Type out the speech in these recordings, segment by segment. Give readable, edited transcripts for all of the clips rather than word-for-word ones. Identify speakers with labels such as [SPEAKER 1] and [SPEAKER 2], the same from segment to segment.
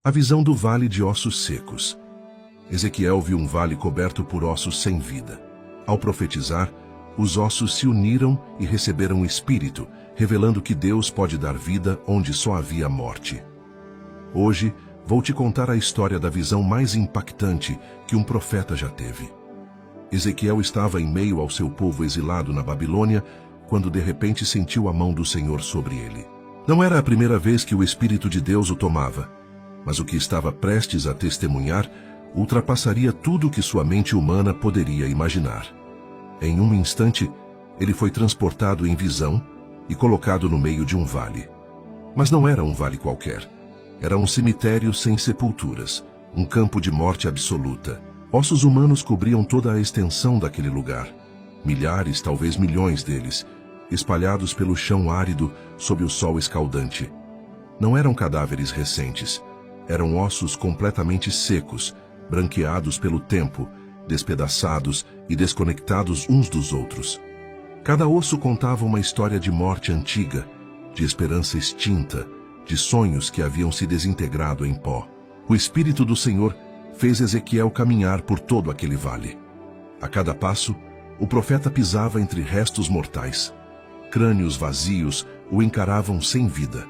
[SPEAKER 1] A visão do vale de ossos secos. Ezequiel viu um vale coberto por ossos sem vida. Ao profetizar, os ossos se uniram e receberam o Espírito, revelando que Deus pode dar vida onde só havia morte. Hoje, vou te contar a história da visão mais impactante que um profeta já teve. Ezequiel estava em meio ao seu povo exilado na Babilônia, quando de repente sentiu a mão do Senhor sobre ele. Não era a primeira vez que o Espírito de Deus o tomava, mas o que estava prestes a testemunhar ultrapassaria tudo o que sua mente humana poderia imaginar. Em um instante, ele foi transportado em visão e colocado no meio de um vale. Mas não era um vale qualquer. Era um cemitério sem sepulturas, um campo de morte absoluta. Ossos humanos cobriam toda a extensão daquele lugar. Milhares, talvez milhões deles, espalhados pelo chão árido sob o sol escaldante. Não eram cadáveres recentes. Eram ossos completamente secos, branqueados pelo tempo, despedaçados e desconectados uns dos outros. Cada osso contava uma história de morte antiga, de esperança extinta, de sonhos que haviam se desintegrado em pó. O Espírito do Senhor fez Ezequiel caminhar por todo aquele vale. A cada passo, o profeta pisava entre restos mortais. Crânios vazios o encaravam sem vida.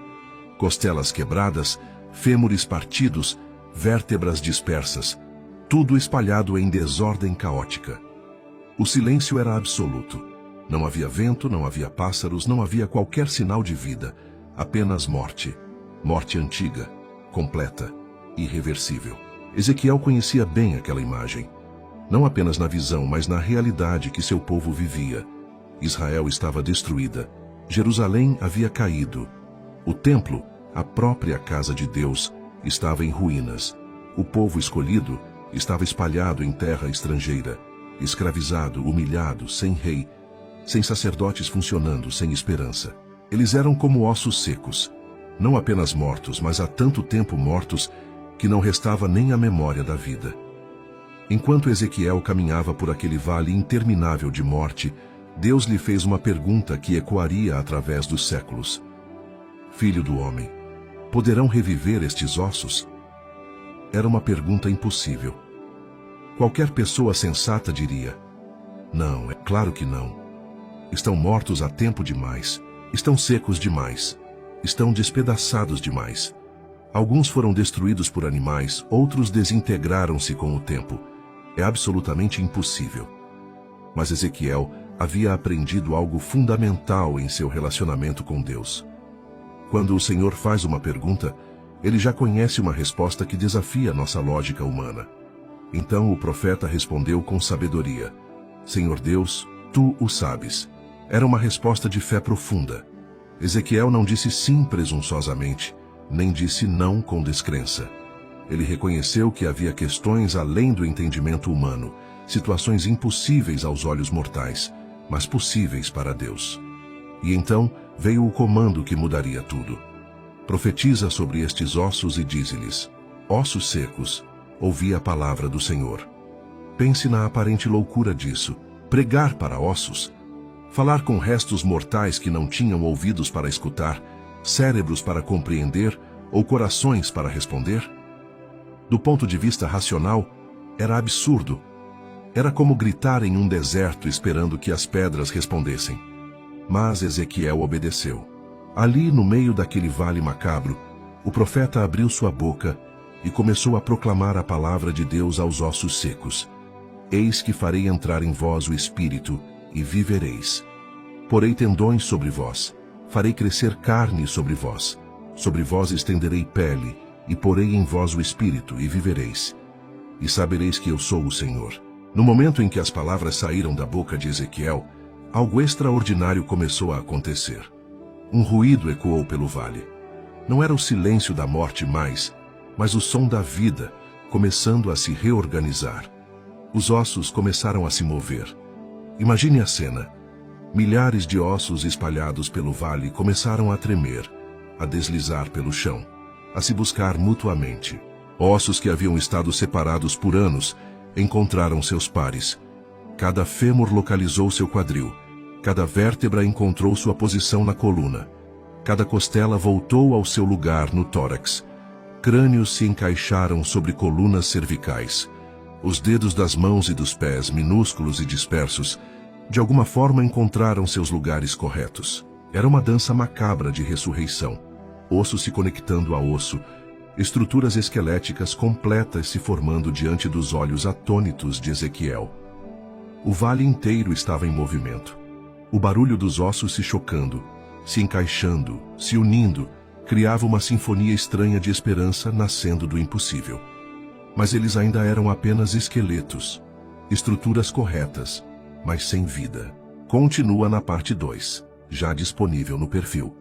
[SPEAKER 1] Costelas quebradas, fêmures partidos, vértebras dispersas, tudo espalhado em desordem caótica. O silêncio era absoluto. Não havia vento, não havia pássaros, não havia qualquer sinal de vida, apenas morte. Morte antiga, completa, irreversível. Ezequiel conhecia bem aquela imagem. Não apenas na visão, mas na realidade que seu povo vivia. Israel estava destruída. Jerusalém havia caído. O templo, a própria casa de Deus, estava em ruínas. O povo escolhido estava espalhado em terra estrangeira, escravizado, humilhado, sem rei, sem sacerdotes funcionando, sem esperança. Eles eram como ossos secos, não apenas mortos, mas há tanto tempo mortos que não restava nem a memória da vida. Enquanto Ezequiel caminhava por aquele vale interminável de morte, Deus lhe fez uma pergunta que ecoaria através dos séculos. Filho do homem, poderão reviver estes ossos? Era uma pergunta impossível. Qualquer pessoa sensata diria: não, é claro que não. Estão mortos há tempo demais, estão secos demais, estão despedaçados demais. Alguns foram destruídos por animais, outros desintegraram-se com o tempo. É absolutamente impossível. Mas Ezequiel havia aprendido algo fundamental em seu relacionamento com Deus. Quando o Senhor faz uma pergunta, ele já conhece uma resposta que desafia nossa lógica humana. Então o profeta respondeu com sabedoria: Senhor Deus, tu o sabes. Era uma resposta de fé profunda. Ezequiel não disse sim presunçosamente, nem disse não com descrença. Ele reconheceu que havia questões além do entendimento humano, situações impossíveis aos olhos mortais, mas possíveis para Deus. E então veio o comando que mudaria tudo. Profetiza sobre estes ossos e dize-lhes: ossos secos, ouvi a palavra do Senhor. Pense na aparente loucura disso. Pregar para ossos? Falar com restos mortais que não tinham ouvidos para escutar, cérebros para compreender ou corações para responder? Do ponto de vista racional, era absurdo. Era como gritar em um deserto esperando que as pedras respondessem. Mas Ezequiel obedeceu. Ali, no meio daquele vale macabro, o profeta abriu sua boca e começou a proclamar a palavra de Deus aos ossos secos. Eis que farei entrar em vós o Espírito, e vivereis. Porei tendões sobre vós, farei crescer carne sobre vós estenderei pele, e porei em vós o Espírito, e vivereis. E sabereis que eu sou o Senhor. No momento em que as palavras saíram da boca de Ezequiel, algo extraordinário começou a acontecer. Um ruído ecoou pelo vale. Não era o silêncio da morte mais, mas o som da vida, começando a se reorganizar. Os ossos começaram a se mover. Imagine a cena. Milhares de ossos espalhados pelo vale começaram a tremer, a deslizar pelo chão, a se buscar mutuamente. Ossos que haviam estado separados por anos encontraram seus pares. Cada fêmur localizou seu quadril. Cada vértebra encontrou sua posição na coluna. Cada costela voltou ao seu lugar no tórax. crânios se encaixaram sobre colunas cervicais. Os dedos das mãos e dos pés, minúsculos e dispersos, de alguma forma encontraram seus lugares corretos. Era uma dança macabra de ressurreição. Osso se conectando a osso, estruturas esqueléticas completas se formando diante dos olhos atônitos de Ezequiel. O vale inteiro estava em movimento. O barulho dos ossos se chocando, se encaixando, se unindo, criava uma sinfonia estranha de esperança nascendo do impossível. Mas eles ainda eram apenas esqueletos, estruturas corretas, mas sem vida. Continua na parte 2, já disponível no perfil.